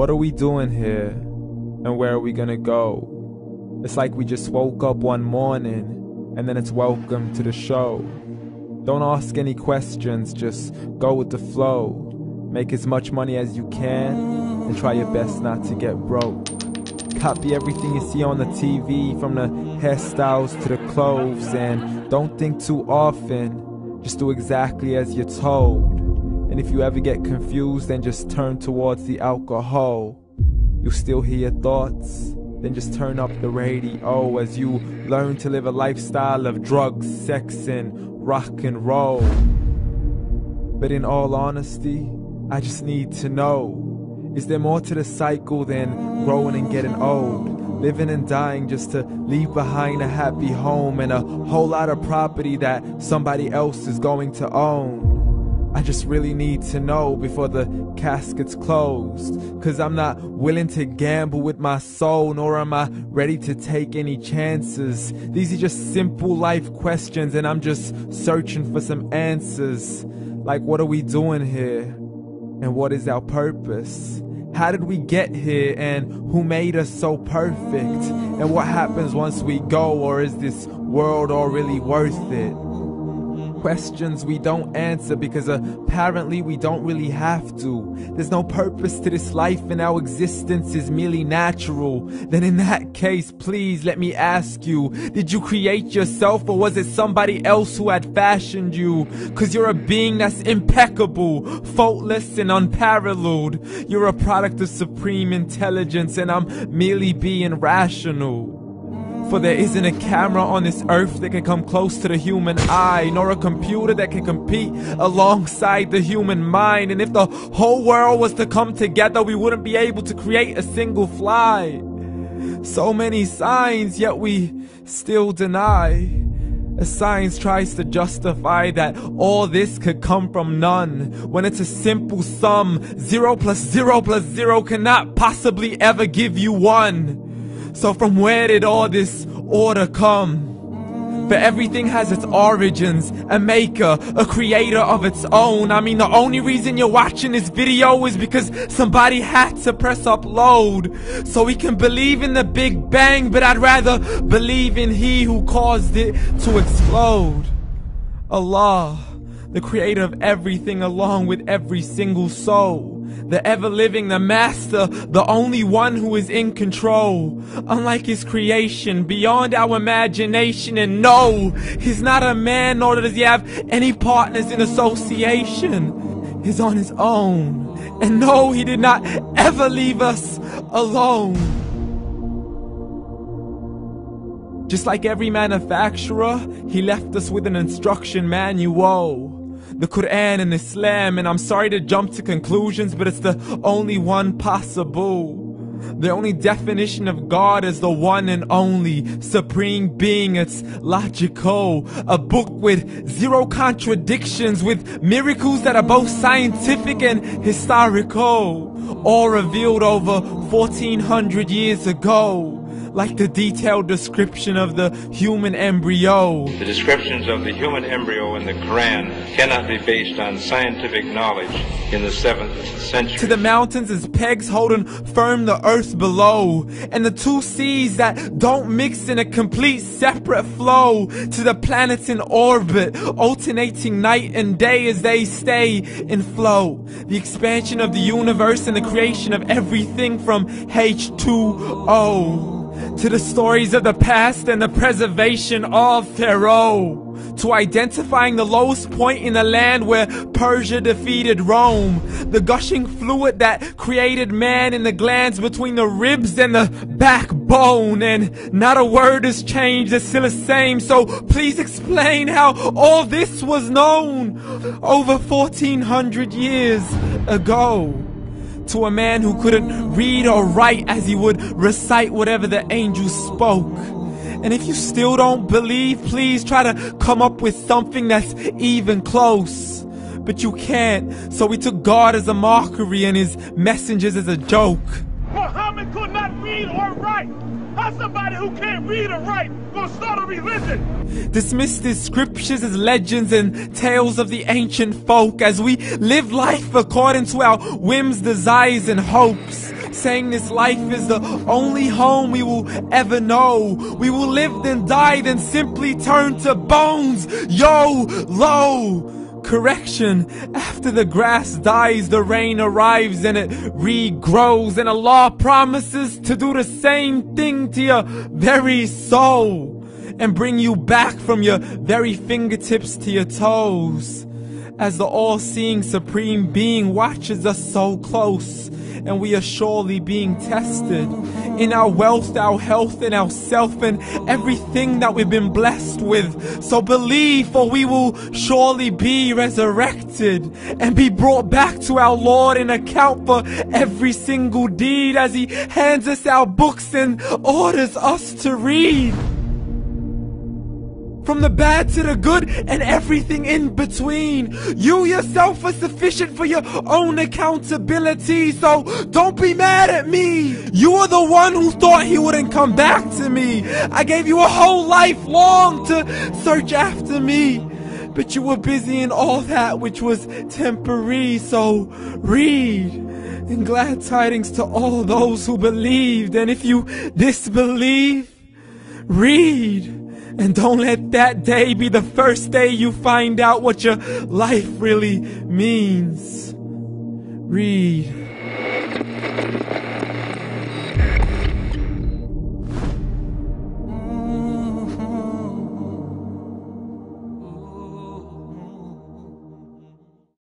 What are we doing here? And where are we gonna go? It's like we just woke up one morning and then it's welcome to the show. Don't ask any questions, just go with the flow. Make as much money as you can and try your best not to get broke. Copy everything you see on the TV, from the hairstyles to the clothes, and don't think too often, just do exactly as you're told. And if you ever get confused, then just turn towards the alcohol. You'll still hear your thoughts, then just turn up the radio as you learn to live a lifestyle of drugs, sex, and rock and roll. But in all honesty, I just need to know, is there more to the cycle than growing and getting old? Living and dying just to leave behind a happy home and a whole lot of property that somebody else is going to own. I just really need to know before the casket's closed, 'cause I'm not willing to gamble with my soul, nor am I ready to take any chances. These are just simple life questions and I'm just searching for some answers. Like, what are we doing here? And what is our purpose? How did we get here, and who made us so perfect? And what happens once we go, or is this world all really worth it? Questions we don't answer because apparently we don't really have to. There's no purpose to this life and our existence is merely natural. Then in that case, please let me ask you, did you create yourself, or was it somebody else who had fashioned you? 'Cause you're a being that's impeccable, faultless and unparalleled. You're a product of supreme intelligence and I'm merely being rational. For there isn't a camera on this earth that can come close to the human eye, nor a computer that can compete alongside the human mind. And if the whole world was to come together, we wouldn't be able to create a single fly. So many signs, yet we still deny. As science tries to justify that all this could come from none, when it's a simple sum. 0 plus 0 plus 0 cannot possibly ever give you 1. So from where did all this order come? For everything has its origins, a maker, a creator of its own. I mean, the only reason you're watching this video is because somebody had to press upload. So we can believe in the Big Bang, but I'd rather believe in He who caused it to explode. Allah, the creator of everything along with every single soul. The ever-living, the master, the only one who is in control. Unlike his creation, beyond our imagination. And no, he's not a man, nor does he have any partners in association. He's on his own. And no, he did not ever leave us alone. Just like every manufacturer, he left us with an instruction manual. The Quran and Islam, and I'm sorry to jump to conclusions, but it's the only one possible. The only definition of God is the one and only supreme being. It's logical, a book with 0 contradictions, with miracles that are both scientific and historical, all revealed over 1400 years ago. Like the detailed description of the human embryo. The descriptions of the human embryo in the Quran cannot be based on scientific knowledge in the 7th century. To the mountains as pegs holding firm the earth below, and the 2 seas that don't mix in a complete separate flow. To the planets in orbit, alternating night and day as they stay in flow. The expansion of the universe and the creation of everything from H2O. To the stories of the past and the preservation of Pharaoh. To identifying the lowest point in the land where Persia defeated Rome. The gushing fluid that created man in the glands between the ribs and the backbone. And not a word has changed, it's still the same. So please explain how all this was known over 1400 years ago. To a man who couldn't read or write, as he would recite whatever the angels spoke. And if you still don't believe, please try to come up with something that's even close. But you can't, so we took God as a mockery and his messengers as a joke. Muhammad could not read or write. How's somebody who can't read or write gonna start a religion? Dismiss these scriptures as legends and tales of the ancient folk, as we live life according to our whims, desires, and hopes. saying this life is the only home we will ever know. We will live then die, then simply turn to bones. YOLO! Correction, after the grass dies, the rain arrives and it regrows, and Allah promises to do the same thing to your very soul and bring you back from your very fingertips to your toes, as the all-seeing supreme being watches us so close, and we are surely being tested in our wealth, our health, and our self, and everything that we've been blessed with. So believe, for we will surely be resurrected and be brought back to our Lord and account for every single deed, as He hands us our books and orders us to read. From the bad to the good and everything in between. You yourself are sufficient for your own accountability, so don't be mad at me. You are the one who thought He wouldn't come back to me. I gave you a whole life long to search after me, but you were busy in all that which was temporary. So read, and glad tidings to all those who believed. And if you disbelieve, read. And don't let that day be the first day you find out what your life really means. Read.